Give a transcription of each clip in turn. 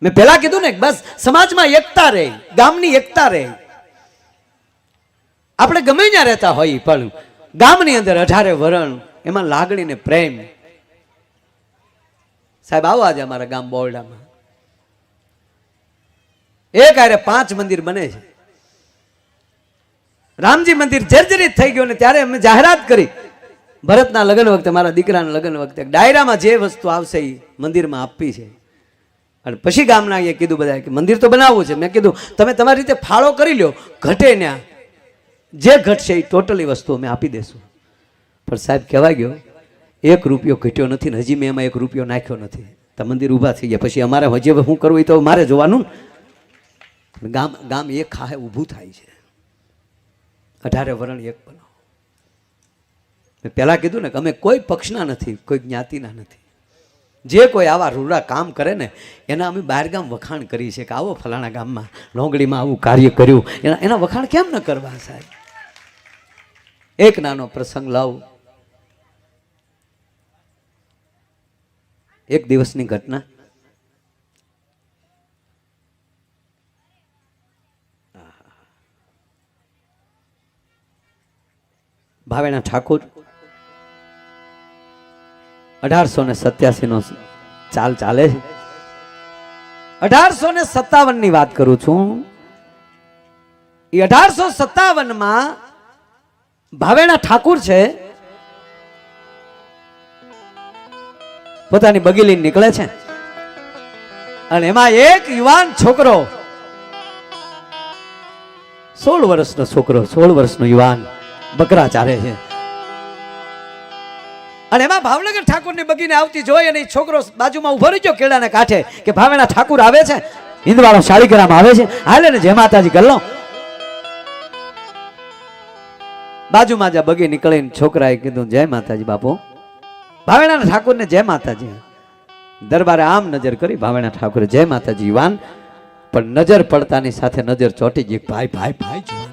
મેં પહેલા કીધું ને બસ સમાજમાં એકતા રહે, ગામની એકતા રહે. આપણે ગમે ત્યાં રહેતા હોય પણ ગામની અંદર 18 વરણ એમાં લાગણી ને પ્રેમ. સાહેબ આવો આજે અમારા ગામ બોરડામાં એક આરે 5 મંદિર બને છે. રામજી મંદિર જર્જરિત થઈ ગયું ને ત્યારે અમે જાહેરાત કરી ભરતના લગ્ન વખતે, મારા દીકરાના લગ્ન વખતે ડાયરામાં જે વસ્તુ આવશે એ મંદિરમાં આપવી છે. અને પછી ગામના એ કીધું બધા કે મંદિર તો બનાવવું છે. મેં કીધું તમે તમારી રીતે ફાળો કરી લો, ઘટે ને જે ઘટશે એ ટોટલી વસ્તુ અમે આપી દેશું. પણ સાહેબ કહેવાય ગયો 1 રૂપિયો ઘટ્યો નથી ને હજી મેં એમાં 1 રૂપિયો નાખ્યો નથી. તો મંદિર ઊભા થઈ ગયા. પછી અમારે હજી શું કરવું એ તો મારે જોવાનું. ગામ એક ખાહે ઊભું થાય છે. 18 વરણ એક બનો. મેં પહેલા કીધું ને કે અમે કોઈ પક્ષના નથી, કોઈ જ્ઞાતિના નથી. જે કોઈ આવા રૂડા કામ કરે ને એના અમે બહાર ગામ વખાણ કરી છે કે આવો ફલાણા ગામમાં લોંગડીમાં આવું કાર્ય કર્યું, એના વખાણ કેમ ન કરવા સાહેબ. એક નાનો પ્રસંગ લાવું. એક દિવસની ઘટના. ભાવેણા ઠાકોર 1887 નો ચાલ ચાલે છે. 1857 ની વાત કરું છું. એ 1857 માં ભાવેણા ઠાકુર છે પોતાની બગી લઈને નીકળે છે અને એમાં એક યુવાન છોકરો 16 વર્ષનો છોકરો, 16 વર્ષનો યુવાન બકરા ચારે છે. અને એમાં ભાવનગર ઠાકુરની બગીને આવતી જોઈ અને છોકરો બાજુમાં ઉભો રહી ગયો કેળાના કાંઠે કે ભાવેણા ઠાકુર આવે છે, હિંદવાળો શાળીગ્રામ આવે છે, હાલે ને જય માતાજી ગલ્લો. બાજુમાં જ્યાં બગી નીકળીને છોકરાએ કીધું જય માતાજી બાપુ. ભાવેણા ઠાકુરને જય માતાજી. દરબારે આમ નજર કરી, ભાવેણા ઠાકુરે જય માતાજી. યુવાન પણ નજર પડતાની સાથે નજર ચોટી ગઈ. ભાઈ ભાઈ ભાઈ જુવાન.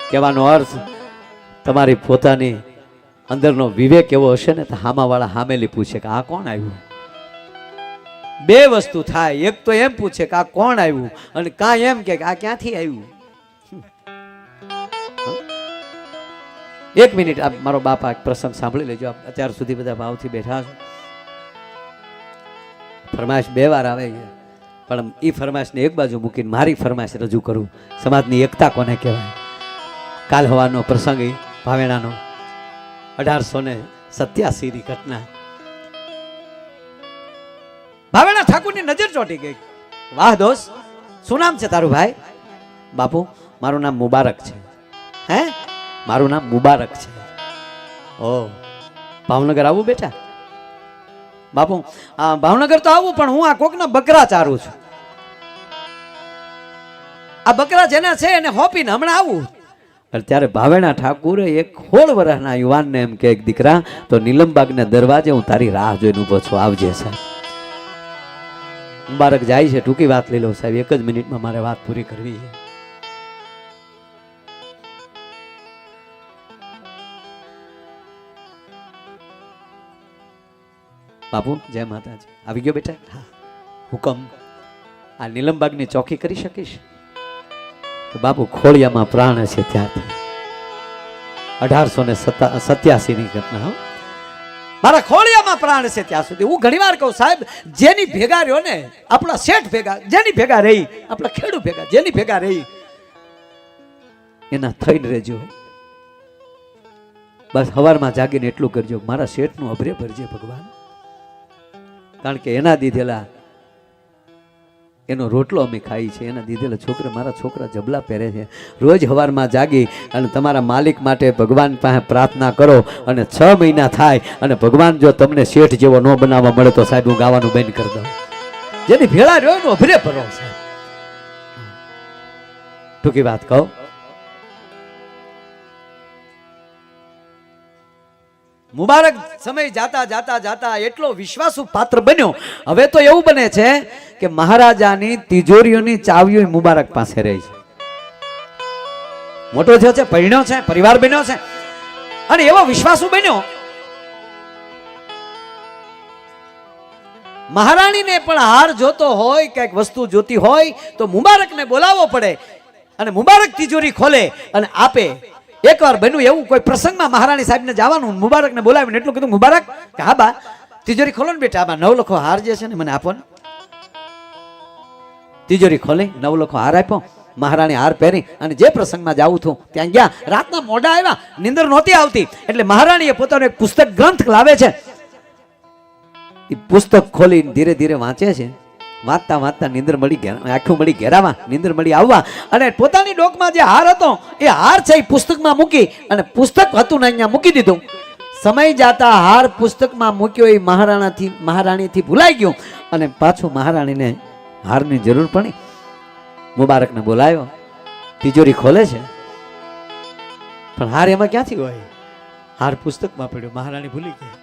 કહેવાનો અર્થ તમારી પોતાની અંદરનો વિવેક એવો હશે ને તો હામાવાળા હામેલી પૂછે કે આ કોણ આવ્યું. 2 વસ્તુ થાય. એક તો એમ પૂછે કે આ કોણ આવ્યું અને કાં એમ કે આ ક્યાંથી આવ્યું. 1 મિનિટ આ મારો બાપા પ્રસંગ સાંભળી લેજો. અત્યાર સુધી બધા ભાવથી બેઠા છો. ફરમાઈશ 2 વાર આવે છે પણ એ ફરમાઈશને એક બાજુ મૂકીને મારી ફરમાઈશ રજૂ કરું. સમાજની એકતા કોને કહેવાય. કાલ હવાનો પ્રસંગ ભાવેણાનો 1887 ની ઘટના. ભાવેણા ઠાકુરની નજર ચોટી ગઈ. વાહ દોસ્ત, શું નામ છે તારું? ભાઈ બાપુ મારું નામ મુબારક છે. હે મારું નામ મુબારક છે. ઓ ભાવનગર આવું બેટા? બાપુ ભાવનગર તો આવું પણ હું આ કોકના બકરા ચારું છું. આ બકરા જેના છે એને હોપીને હમણાં આવું. ત્યારે ભાવેણા ઠાકુરે એક 16 વર્ષના યુવાનને એમ કે દીકરા તો નીલમબાગના દરવાજે હું તારી રાહ જોઈને ઊભો છું, આવજે સાહેબ. મુબારક જાય છે. ટૂંકી વાત લઈ લો સાહેબ, 1 જ મિનિટમાં મારે વાત પૂરી કરવી છે. બાપુ જય માતાજી. આવી ગયો બેટા? હા હુકમ. આ નીલમબાગની ચોકી કરી શકીશ? તો બાપુ ખોળિયામાં પ્રાણ છે ત્યાંથી. 1887 ની ઘટના. મારા ખોળિયામાં પ્રાણ છે ત્યાં સુધી. હું ઘણી વાર કહું સાહેબ, જેની ભેગા રહ્યો ને આપણા શેઠ ભેગા, જેની ભેગા રહી આપણા ખેડૂત ભેગા, જેની ભેગા રહી એના થઈને રહેજો. બસ સવારમાં જાગીને એટલું કરજો, મારા શેઠનું અભરે ભરજે ભગવાન. કારણ કે એના દીધેલા એનો રોટલો અમે ખાઈ છે, એના દીધેલા છોકરા, મારા છોકરા જબલા પહેરે છે. રોજ સવારમાં જાગી અને તમારા માલિક માટે ભગવાન પાસે પ્રાર્થના કરો અને 6 મહિના થાય અને ભગવાન જો તમને શેઠ જેવો ન બનાવવા મળે તો સાહેબ હું ગાવાનું બંધ કરી દઉં. જેની ભેળા રહ્યો એનો અભરે ભરો સાહેબ. ટૂંકી વાત કહો. મુબારક સમય જાતા જાતા જાતા એટલો વિશ્વાસુ પાત્ર બન્યો. હવે તો એવું બને છે કે મહારાજાની તિજોરીઓની ચાવીઓ મુબારક પાસે રહી છે. મોટો થયો છે, પરણ્યો છે, પરિવાર બન્યો છે અને એવો વિશ્વાસુ બન્યો મહારાણીને પણ હાર જોતો હોય, કંઈક વસ્તુ જોતી હોય તો મુબારકને બોલાવવો પડે અને મુબારક તિજોરી ખોલે અને આપે. એકવાર બન્યું એવું, કોઈ પ્રસંગમાં મહારાણી સાહેબને જવાનું, મુબારકને બોલાવીને એટલું કીધું, મુબારક કે હા બા તિજોરી ખોલો ને બેટા, આમાં 9 લખો હાર જે છે ને મને આપો ને. તિજોરી ખોલી 9 લખો હાર આપ્યો. મહારાણી હાર પહેરી અને જે પ્રસંગમાં જાવું હતું ત્યાં ગયા. રાતના મોડા આવ્યા, નીંદર નહોતી આવતી, એટલે મહારાણીએ પોતાનો એક પુસ્તક ગ્રંથ લાવે છે. એ પુસ્તક ખોલી ધીરે ધીરે વાંચે છે. વાંચતા વાંચતા નીંદર મળી ગયા, આંખો મળી ઘેરાવા, નીંદર મળી આવવા, અને પોતાની ડોકમાં જે હાર હતો એ હાર છે એ પુસ્તકમાં મૂકી અને પુસ્તક હતું ને અહીંયા મૂકી દીધું. સમય જાતા હાર પુસ્તકમાં મૂક્યો એ મહારાણીથી ભૂલાઈ ગયો અને પાછું મહારાણીને હારની જરૂર પડી. મુબારકને બોલાયો, તિજોરી ખોલે છે પણ હાર એમાં ક્યાંથી હોય? હાર પુસ્તકમાં પડ્યો, મહારાણી ભૂલી ગયા.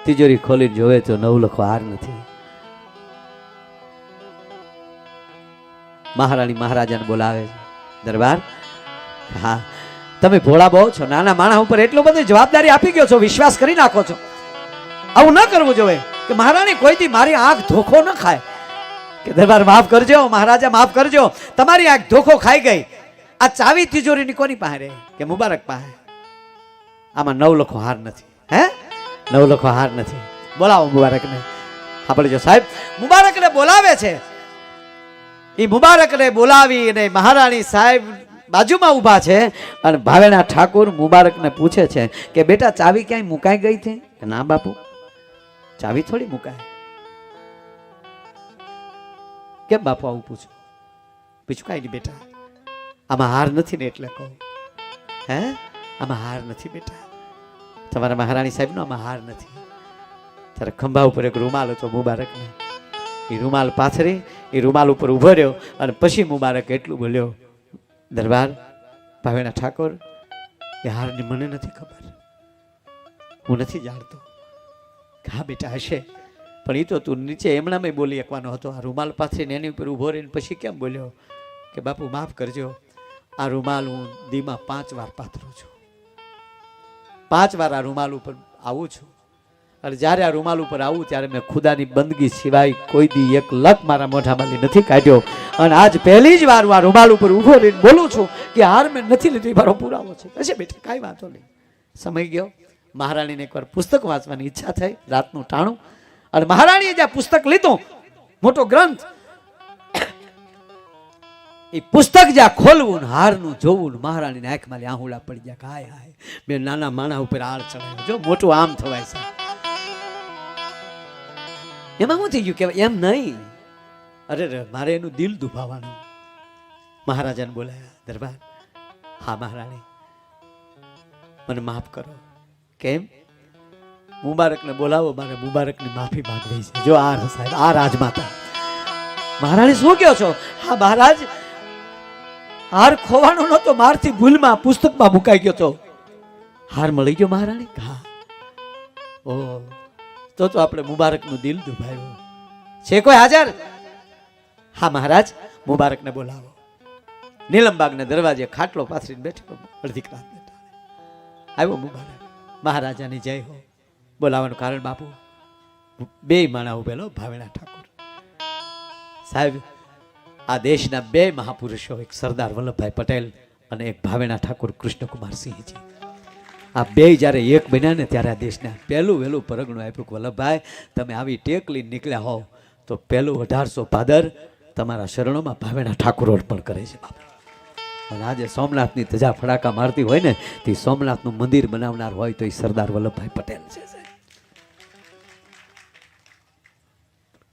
તિજોરી ખોલી જોવે તો 9 લખો હાર નથી. મહારાણી મહારાજાને બોલાવે છે, દરબાર હા તમે ભોળા બહુ છો, નાના માણસ ઉપર એટલો બધી જવાબદારી આપી ગયો છો, વિશ્વાસ કરી નાખો છો, આવું ન કરવું જોઈએ. કે મહારાણી કોઈથી મારી આંખ ધોખો ન ખાય. કે દરબાર માફ કરજો, મહારાજા માફ કરજો, તમારી આંખ ધોખો ખાઈ ગઈ. આ ચાવી તિજોરીની કોની પાસે રહે? કે મુબારક પાસે. આમાં 9 લખો હાર નથી. હે 9 લખો હાર નથી. બોલાવો મુબારકને. આપણે જો સાહેબ મુબારકને બોલાવે છે. એ મુબારકને બોલાવી અને મહારાણી સાહેબ બાજુમાં ઊભા છે અને ભાવેણા ઠાકોર મુબારકને પૂછે છે કે બેટા ચાવી ક્યાંય મુકાઈ ગઈ છે? કે ના બાપુ, ચાવી થોડી મુકાય. કેમ બાપુ આવું પૂછો? બીજું કાંઈ નહીં બેટા, આમાં હાર નથી ને એટલે કહું. હે આમાં હાર નથી બેટા, તમારા મહારાણી સાહેબનો આમાં હાર નથી. ત્યારે ખંભા ઉપર એક રૂમાલ હતો મુબારકને. એ રૂમાલ પાથરી એ રૂમાલ ઉપર ઊભો રહ્યો અને પછી મુબારક એટલું બોલ્યો, દરબાર ભાવેણા ઠાકોર એ હારની મને નથી ખબર, હું નથી જાણતો. હા બેટા હશે, પણ એ તો તું નીચે એમણામાં બોલી શકવાનો હતો. આ રૂમાલ પાથરીને એની ઉપર ઊભો રહીને પછી કેમ બોલ્યો કે બાપુ માફ કરજો, આ રૂમાલ હું દીમાં 5 વાર પાથરું છું, 5 વાર આ રૂમાલ ઉપર આવું છું. અને જ્યારે આ રૂમાલ ઉપર આવું ત્યારે મેં ખુદાની બંદગી સિવાય કોઈ દી એક લક મારા મોઢામાંથી નથી કાઢ્યો. અને આજ પહેલી જ વાર હું આ રૂમાલ ઉપર ઊભો રહીને બોલું છું કે હાર મેં નથી લીધી, મારો પુરાવો છે. હશે બેટા, કાંઈ વાંધો નહીં. સમય ગયો. મહારાણીને એકવાર પુસ્તક વાંચવાની ઈચ્છા થઈ, રાતનું ટાણું, અને મહારાણીએ જ્યાં પુસ્તક લીધું, મોટો ગ્રંથ, એ પુસ્તક જ્યાં ખોલવું ને હારનું જોવું ને મહારાણીને આંખમાં આહુડા પડી ગયા. હાય હાય, બે નાના માણા ઉપર હાર ચડાવ્યો. જો મોટું આમ થવાય છે. એમાં શું થઈ ગયું કે એમ નહીં, અરે મારે એનું દિલ દુભાવવાનું. મહારાજાને બોલાયા, દરબાર હા મહારાણી મને માફ કરો. કેમ? મુબારકને બોલાવો, મારે મુબારકની માફી માંગવી છે. જો આ સાહેબ આ રાજમાતા. મહારાણી શું કહો છો? હા મહારાજ, હાર ખોવાનો નતો, મારથી ભૂલમાં પુસ્તકમાં મુકાઈ ગયો તો. હાર મળી ગયો મહારાણી? હા. ઓ તો આપણે મુબારકનું દિલ દુભાવ્યું છે. કોઈ હાજર? હા મહારાજ, મુબારકને બોલાવો. નીલમબાગના દરવાજે ખાટલો પાથરીને બેઠો, અડધી રાત બેઠા. આવ્યો મુબારક. મહારાજાની જય હો. બોલાવાનું કારણ બાપુ, 2 માણા ઉભેલો, ભાવેણા ઠાકોર સાહેબ. આ દેશના 2 મહાપુરુષો, એક સરદાર વલ્લભભાઈ પટેલ અને એક ભાવેણા ઠાકોર કૃષ્ણકુમારસિંહજી. આ 2 જ્યારે એક બન્યા ને ત્યારે આ દેશના પહેલું વહેલું પરગણું આપ્યું. વલ્લભભાઈ તમે આવી ટેક લઈને નીકળ્યા હોવ તો પહેલું 1800 ભાદર તમારા શરણોમાં ભાવેણા ઠાકોર અર્પણ કરે છે બાપુ. અને આજે સોમનાથની ધજા ફડાકા મારતી હોય ને તે સોમનાથનું મંદિર બનાવનાર હોય તો એ સરદાર વલ્લભભાઈ પટેલ છે.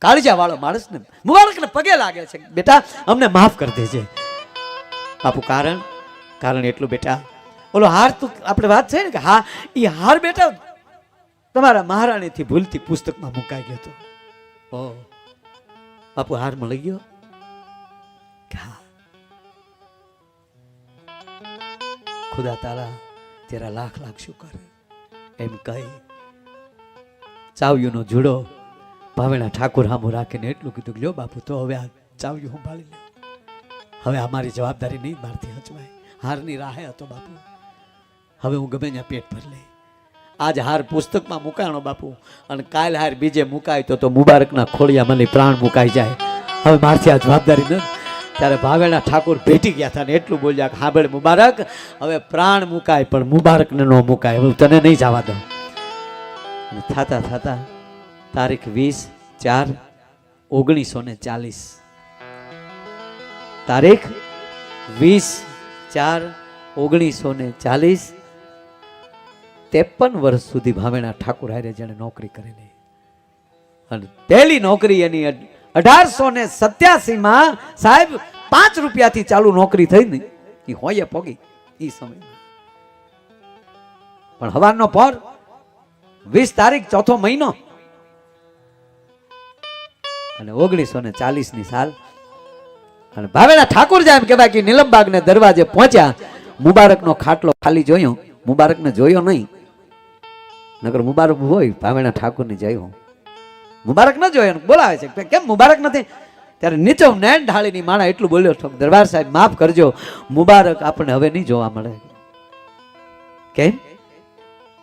કાળજા વાળો માણસ ને મુબારકને પગે લાગે છે, બેટા અમને માફ કરી દેજે બાપુ. કારણ એટલું બેટા, ઓલો હાર તું આપણે વાત છે ને કે હા એ હાર બેટા તમારા મહારાણીથી ભૂલથી પુસ્તકમાં મુકાઈ ગયો હતો. ઓ બાપુ હાર મળી ગયો? હા ખુદા તારા તેરા લાખ લાખ શુકર એમ કહી ચાવ્યુંનો જુડો ભાવેણા ઠાકોર હામો રાખીને એટલું કીધું, લ્યો બાપુ તો હવે આ ચાવ્યું સંભાળી લે, હવે અમારી જવાબદારી નહીં મારથી હચવાય. હારની રાહે હતો બાપુ, હવે હું ગમે ત્યાં પેટ ભરી લઈ. આજ હાર પુસ્તકમાં મુકાણો બાપુ, અને કાલ હાર બીજે મુકાય તો મુબારકના ખોળિયા મને પ્રાણ મુકાઈ જાય. હવે મારથી આ જવાબદારી ન. ત્યારે ભાવેણા ઠાકોર ભેટી ગયા હતા ને એટલું બોલ્યા કે હા ભાઈ મુબારક, હવે પ્રાણ મુકાય પણ મુબારકને ન મુકાય, હું તને નહીં જવા દઉં. થતા થતા તારીખ 20/4/1940, તારીખ 20/4/1940, 53 વર્ષ સુધી ભાવેણા ઠાકોર હારે જેને નોકરી કરેલી, અને પહેલી નોકરી એની 1887 સાહેબ 5 રૂપિયાથી ચાલુ નોકરી થઈ ને એ હોય પોગી એ સમયમાં. પણ હવારનો પર 20 તારીખ 4થો મહિનો અને 1940 સાલ, અને ભાવેણા ઠાકોર જેમ કહેવાય કે નીલમબાગ ને દરવાજે પહોંચ્યા. મુબારકનો ખાટલો ખાલી જોયો, મુબારકને જોયો નહીં, નગર મુબારક હોય ભાવેણા ઠાકોરની જોયો, મુબારક ન જોયો. બોલાવે છે કેમ મુબારક નથી? ત્યારે નીચે નેણ ઢાળીની માણા એટલું બોલ્યો, દરબાર સાહેબ માફ કરજો, મુબારક આપણને હવે નહીં જોવા મળે. કેમ?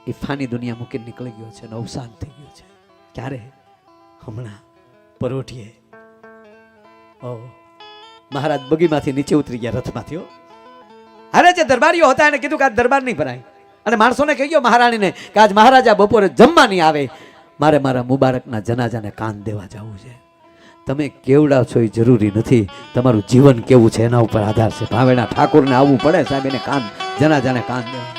એ ફાની દુનિયા મૂકીને નીકળી ગયો છે, અવસાન થઈ ગયું છે. ક્યારે? હમણાં પરોઠીએ. મહારાજ બગીમાંથી નીચે ઉતરી ગયા રથમાંથી. અરે જે દરબારીઓ હતા એને કીધું કે આજ દરબાર નહીં ભરાય, અને માણસોને કહી ગયો મહારાણીને કે આજ મહારાજા બપોરે જમવા નહીં આવે, મારે મારા મુબારકના જનાજાને કાન દેવા જવું છે. તમે કેવડા છો એ જરૂરી નથી, તમારું જીવન કેવું છે એના ઉપર આધાર છે. ભાવેણા ઠાકોરને આવવું પડે સાહેબ, એને કાન, જનાજાને કાન દેવા.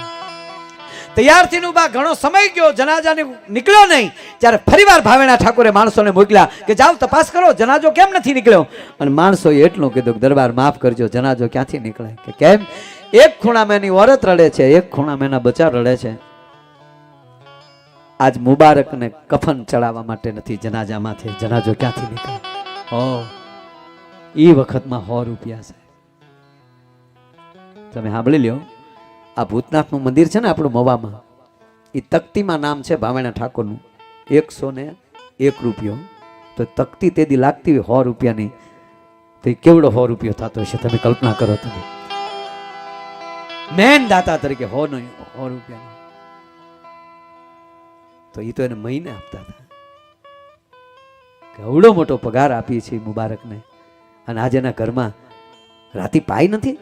તૈયારથી નું બા ઘણો સમય ગયો, જનાજાને નીકળ્યો નહીં. ત્યારે ફરીવાર ભાવેણા ઠાકોરે માણસોને મોકલ્યા કે જાઓ તપાસ કરો, જનાજો કેમ નથી નીકળ્યો? અને માણસોએ એટલું કીધું કે દરબાર માફ કરજો, જનાજો ક્યાંથી નીકળે? કે કેમ? એક ખૂણામાં એની ઓરત રડે છે, એક ખૂણામાં એના બચ્ચા રડે છે. આજ મુબારકને કફન ચડાવવા માટે નથી જનાજામાંથી, જનાજો ક્યાંથી નીકળે? એ વખતમાં 100 રૂપિયા છે. તમે સાંભળી લ્યો, આ ભૂતનાથનું મંદિર છે ને આપણું મવામાં, એ તકતીમાં નામ છે ભાવેણા ઠાકોરનું. 101 રૂપિયો તો તકતી તેદી લાગતી હોય 100 રૂપિયાની, તો કેવડો 100 રૂપિયો થતો હશે તમે કલ્પના કરો. તમે મેન દાતા તરીકે 100 રૂપિયા, તો એ તો એને મહિને આપતા હતા. કેવડો મોટો પગાર આપીએ છીએ મુબારકને, અને આજે એના ઘરમાં રાતી પાઈ નથી,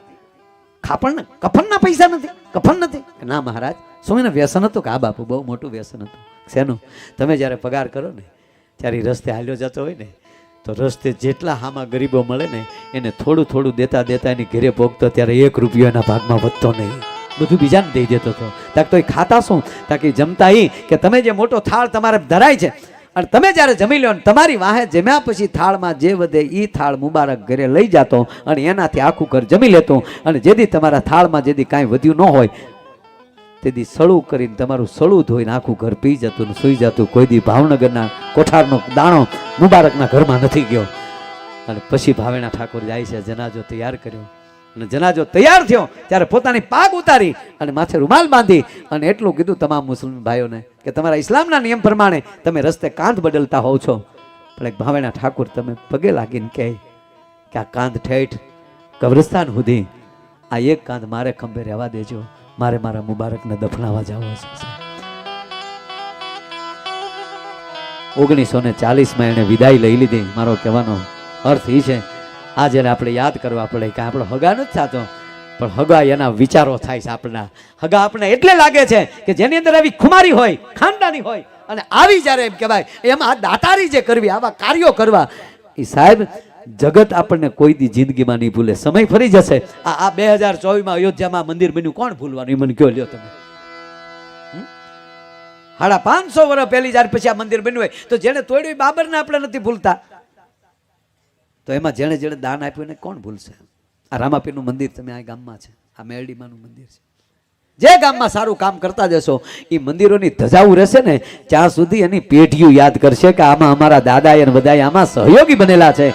ખાપણ કફનના પૈસા નથી, કફન નથી. ના મહારાજ, શું એને વ્યસન હતું? કે આ બાપુ બહુ મોટું વ્યસન હતું. શેનું? તમે જ્યારે પગાર કરો ને ત્યારે રસ્તે હાલ્યો જતો હોય ને, તો રસ્તે જેટલા હામાં ગરીબો મળે ને એને થોડું થોડું દેતા દેતા એની ઘરે ભોગતો, ત્યારે 1 રૂપિયો એના ભાગમાં વધતો નહીં, બધું બીજાને દઈ દેતો હતો. તાક તો એ ખાતા શું? તાકી જમતા એ કે તમે જે મોટો થાળ તમારે ધરાય છે, અને તમે જ્યારે જમી લો ને તમારી વાહે જમ્યા પછી થાળમાં જે વધે એ થાળ મુબારક ઘરે લઈ જતો, અને એનાથી આખું ઘર જમી લેતો. અને જેથી તમારા થાળમાં જેથી કાંઈ વધ્યું ન હોય તેથી સળું કરીને તમારું સળું ધોઈને આખું ઘર પી જતું ને સૂઈ જતું. કોઈ દી ભાવનગરના કોઠારનો દાણો મુબારકના ઘરમાં નથી ગયો. અને પછી ભાવેણા ઠાકોર જાય છે, જનાજો તૈયાર કર્યો, અને જનાજો તૈયાર થયો ત્યારે પોતાની પાગ ઉતારી અને માથે રૂમાલ બાંધી અને એટલું કીધું તમામ મુસ્લિમ ભાઈઓને કે તમારા ઇસ્લામના નિયમ પ્રમાણે તમે રસ્તે કાંધ બદલતા હોવ છો, પણ એક ભાવેણા ઠાકોર તમે પગે લાગીને કહે કે આ કાંધ ઠેઠ કબ્રસ્તાન સુધી આ એક કાંધ મારે ખંભે રહેવા દેજો, મારે મારા મુબારકને દફનાવા જવો છે. 1940માં એને વિદાય લઈ લીધી. મારો કહેવાનો અર્થ એ છે આ જેને આપણે યાદ કરવા પડે કે આપણો હગા નથી થતો, પણ હગા એના વિચારો થાય છે. આપણા હગા આપણે એટલે લાગે છે કે જેની અંદર આવી ખુમારી હોય, ખાનદાની હોય, અને આવી જ્યારે એમ કહેવાય એમાં આ દાતારી જે કરવી, આવા કાર્યો કરવા, એ સાહેબ જગત આપણને કોઈ દી જિંદગીમાં નહીં ભૂલે. સમય ફરી જશે. આ 2024માં અયોધ્યામાં મંદિર બન્યું, કોણ ભૂલવાનું? એ મને કયો લ્યો તમે. 550 વર્ષ પહેલી જ્યારે પછી આ મંદિર બન્યું હોય તો જેને તોડ્યું બાબરને આપણે નથી ભૂલતા, તો એમાં જેણે જેણે દાન આપ્યું એને કોણ ભૂલશે? આ રામાપીરનું મંદિર તમે આ ગામમાં છે, આ મેરડીમાનું મંદિર છે. જે ગામમાં સારું કામ કરતા જશો એ મંદિરોની ધજાઓ રહેશે ને ત્યાં સુધી એની પેઢીઓ યાદ કરશે કે આમાં અમારા દાદા અને બધા આમાં સહયોગી બનેલા છે.